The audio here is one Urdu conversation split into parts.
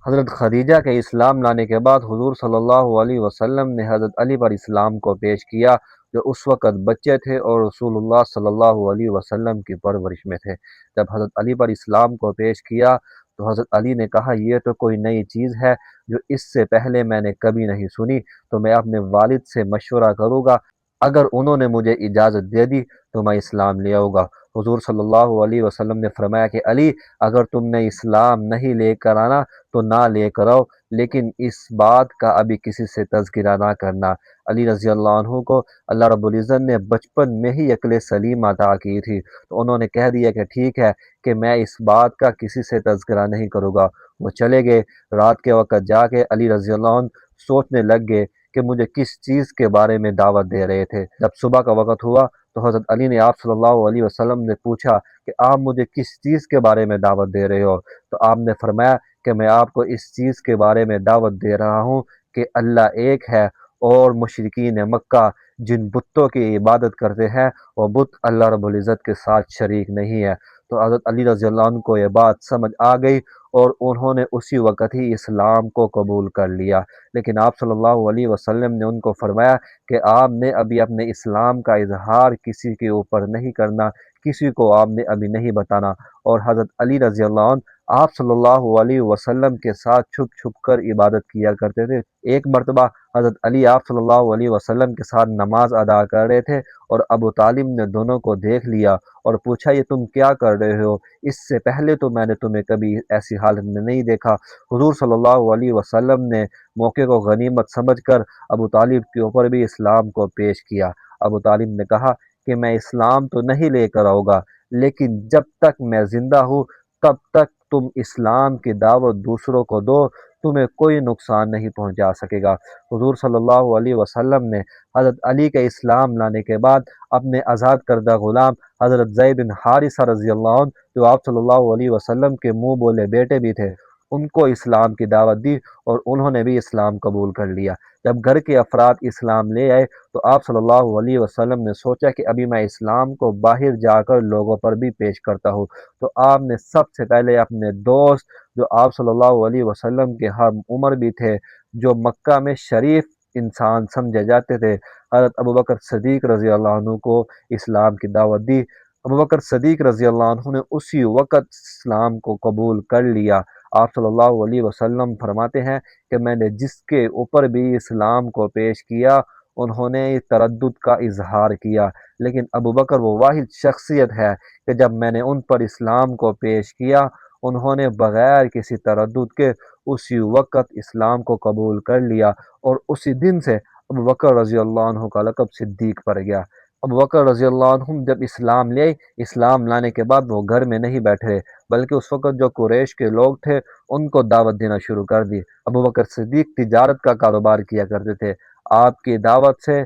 حضرت خدیجہ کے اسلام لانے کے بعد حضور صلی اللہ علیہ وسلم نے حضرت علی پر اسلام کو پیش کیا، جو اس وقت بچے تھے اور رسول اللہ صلی اللہ علیہ وسلم کی پرورش میں تھے۔ جب حضرت علی پر اسلام کو پیش کیا تو حضرت علی نے کہا، یہ تو کوئی نئی چیز ہے جو اس سے پہلے میں نے کبھی نہیں سنی، تو میں اپنے والد سے مشورہ کروں گا، اگر انہوں نے مجھے اجازت دے دی تو میں اسلام لے آؤں گا۔ حضور صلی اللہ علیہ وسلم نے فرمایا کہ علی، اگر تم نے اسلام نہیں لے کر آنا تو نہ لے کر آؤ، لیکن اس بات کا ابھی کسی سے تذکرہ نہ کرنا۔ علی رضی اللہ عنہ کو اللہ رب العزت نے بچپن میں ہی عقل سلیم عطا کی تھی، تو انہوں نے کہہ دیا کہ ٹھیک ہے کہ میں اس بات کا کسی سے تذکرہ نہیں کروں گا۔ وہ چلے گئے۔ رات کے وقت جا کے علی رضی اللہ عنہ سوچنے لگ گئے کہ مجھے کس چیز کے بارے میں دعوت دے رہے تھے۔ جب صبح کا وقت ہوا تو حضرت علی نے آپ صلی اللہ علیہ وسلم نے پوچھا کہ آپ مجھے کس چیز کے بارے میں دعوت دے رہے ہو؟ تو آپ نے فرمایا کہ میں آپ کو اس چیز کے بارے میں دعوت دے رہا ہوں کہ اللہ ایک ہے، اور مشرکین مکہ جن بتوں کی عبادت کرتے ہیں وہ بت اللہ رب العزت کے ساتھ شریک نہیں ہے۔ تو حضرت علی رضی اللہ عنہ کو یہ بات سمجھ آ گئی اور انہوں نے اسی وقت ہی اسلام کو قبول کر لیا۔ لیکن آپ صلی اللہ علیہ وسلم نے ان کو فرمایا کہ آپ نے ابھی اپنے اسلام کا اظہار کسی کے اوپر نہیں کرنا، کسی کو آپ نے ابھی نہیں بتانا۔ اور حضرت علی رضی اللہ عنہ آپ صلی اللہ علیہ وسلم کے ساتھ چھپ چھپ کر عبادت کیا کرتے تھے۔ ایک مرتبہ حضرت علی آپ صلی اللہ علیہ وسلم کے ساتھ نماز ادا کر رہے تھے اور ابو طالب نے دونوں کو دیکھ لیا اور پوچھا، یہ تم کیا کر رہے ہو؟ اس سے پہلے تو میں نے تمہیں کبھی ایسی حالت میں نہیں دیکھا۔ حضور صلی اللہ علیہ وسلم نے موقع کو غنیمت سمجھ کر ابو طالب کے اوپر بھی اسلام کو پیش کیا۔ ابو طالب نے کہا کہ میں اسلام تو نہیں لے کر آؤں گا، لیکن جب تک میں زندہ ہوں تب تک تم اسلام کی دعوت دوسروں کو دو، تمہیں کوئی نقصان نہیں پہنچا سکے گا۔ حضور صلی اللہ علیہ وسلم نے حضرت علی کے اسلام لانے کے بعد اپنے آزاد کردہ غلام حضرت زید بن حارثہ رضی اللہ عنہ، جو آپ صلی اللہ علیہ وسلم کے منہ بولے بیٹے بھی تھے، ان کو اسلام کی دعوت دی اور انہوں نے بھی اسلام قبول کر لیا۔ جب گھر کے افراد اسلام لے آئے تو آپ صلی اللہ علیہ وسلم نے سوچا کہ ابھی میں اسلام کو باہر جا کر لوگوں پر بھی پیش کرتا ہوں، تو آپ نے سب سے پہلے اپنے دوست، جو آپ صلی اللہ علیہ وسلم کے ہم عمر بھی تھے، جو مکہ میں شریف انسان سمجھے جاتے تھے، حضرت ابوبکر صدیق رضی اللہ عنہ کو اسلام کی دعوت دی۔ ابوبکر صدیق رضی اللہ عنہ نے اسی وقت اسلام کو قبول کر لیا۔ آپ صلی اللہ علیہ وسلم فرماتے ہیں کہ میں نے جس کے اوپر بھی اسلام کو پیش کیا انہوں نے تردد کا اظہار کیا، لیکن ابوبکر وہ واحد شخصیت ہے کہ جب میں نے ان پر اسلام کو پیش کیا انہوں نے بغیر کسی تردد کے اسی وقت اسلام کو قبول کر لیا، اور اسی دن سے ابوبکر رضی اللہ عنہ کا لقب صدیق پڑ گیا۔ ابوبکر رضی اللہ عنہ جب اسلام لے، اسلام لانے کے بعد وہ گھر میں نہیں بیٹھے، بلکہ اس وقت جو قریش کے لوگ تھے ان کو دعوت دینا شروع کر دی۔ ابوبکر صدیق تجارت کا کاروبار کیا کرتے تھے۔ آپ کی دعوت سے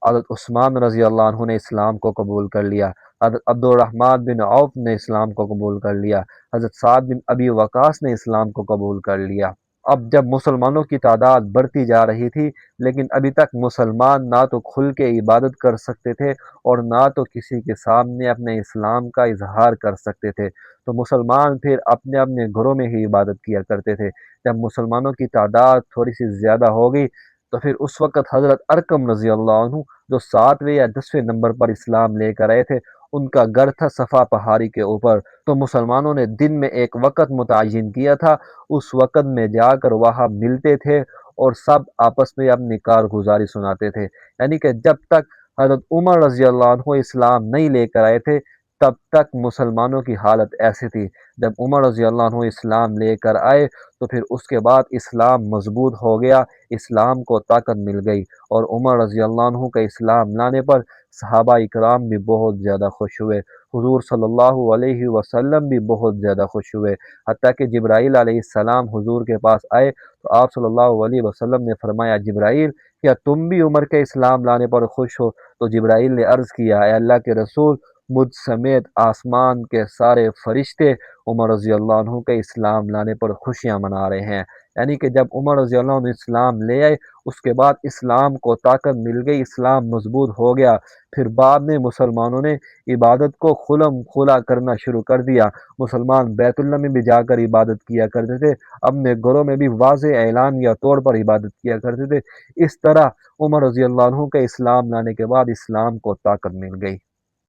حضرت عثمان رضی اللہ عنہ نے اسلام کو قبول کر لیا، حضرت عبد الرحمن بن عوف نے اسلام کو قبول کر لیا، حضرت سعد بن ابی وقاص نے اسلام کو قبول کر لیا۔ اب جب مسلمانوں کی تعداد بڑھتی جا رہی تھی، لیکن ابھی تک مسلمان نہ تو کھل کے عبادت کر سکتے تھے اور نہ تو کسی کے سامنے اپنے اسلام کا اظہار کر سکتے تھے، تو مسلمان پھر اپنے اپنے گھروں میں ہی عبادت کیا کرتے تھے۔ جب مسلمانوں کی تعداد تھوڑی سی زیادہ ہو گئی تو پھر اس وقت حضرت ارقم رضی اللہ عنہ، جو 7ویں یا 10ویں نمبر پر اسلام لے کر آئے تھے، ان کا گھر تھا صفا پہاڑی کے اوپر، تو مسلمانوں نے دن میں ایک وقت متعین کیا تھا، اس وقت میں جا کر وہاں ملتے تھے اور سب آپس میں اپنی کارگزاری سناتے تھے۔ یعنی کہ جب تک حضرت عمر رضی اللہ عنہ اسلام نہیں لے کر آئے تھے تب تک مسلمانوں کی حالت ایسی تھی۔ جب عمر رضی اللہ عنہ اسلام لے کر آئے تو پھر اس کے بعد اسلام مضبوط ہو گیا، اسلام کو طاقت مل گئی، اور عمر رضی اللہ عنہ کا اسلام لانے پر صحابہ اکرام بھی بہت زیادہ خوش ہوئے، حضور صلی اللہ علیہ وسلم بھی بہت زیادہ خوش ہوئے، حتیٰ کہ جبرائیل علیہ السلام حضور کے پاس آئے تو آپ صلی اللہ علیہ وسلم نے فرمایا، جبرائیل کیا تم بھی عمر کے اسلام لانے پر خوش ہو؟ تو جبرائیل نے عرض کیا، اے اللہ کے رسول، مجھ سمیت آسمان کے سارے فرشتے عمر رضی اللہ عنہ کے اسلام لانے پر خوشیاں منا رہے ہیں۔ یعنی کہ جب عمر رضی اللہ عنہ اسلام لے آئے، اس کے بعد اسلام کو طاقت مل گئی، اسلام مضبوط ہو گیا، پھر بعد میں مسلمانوں نے عبادت کو کھلا کرنا شروع کر دیا۔ مسلمان بیت اللہ میں بھی جا کر عبادت کیا کرتے تھے، اپنے گھروں میں بھی واضح اعلان یا طور پر عبادت کیا کرتے تھے۔ اس طرح عمر رضی اللہ عنہ کے اسلام لانے کے بعد اسلام کو طاقت مل گئی۔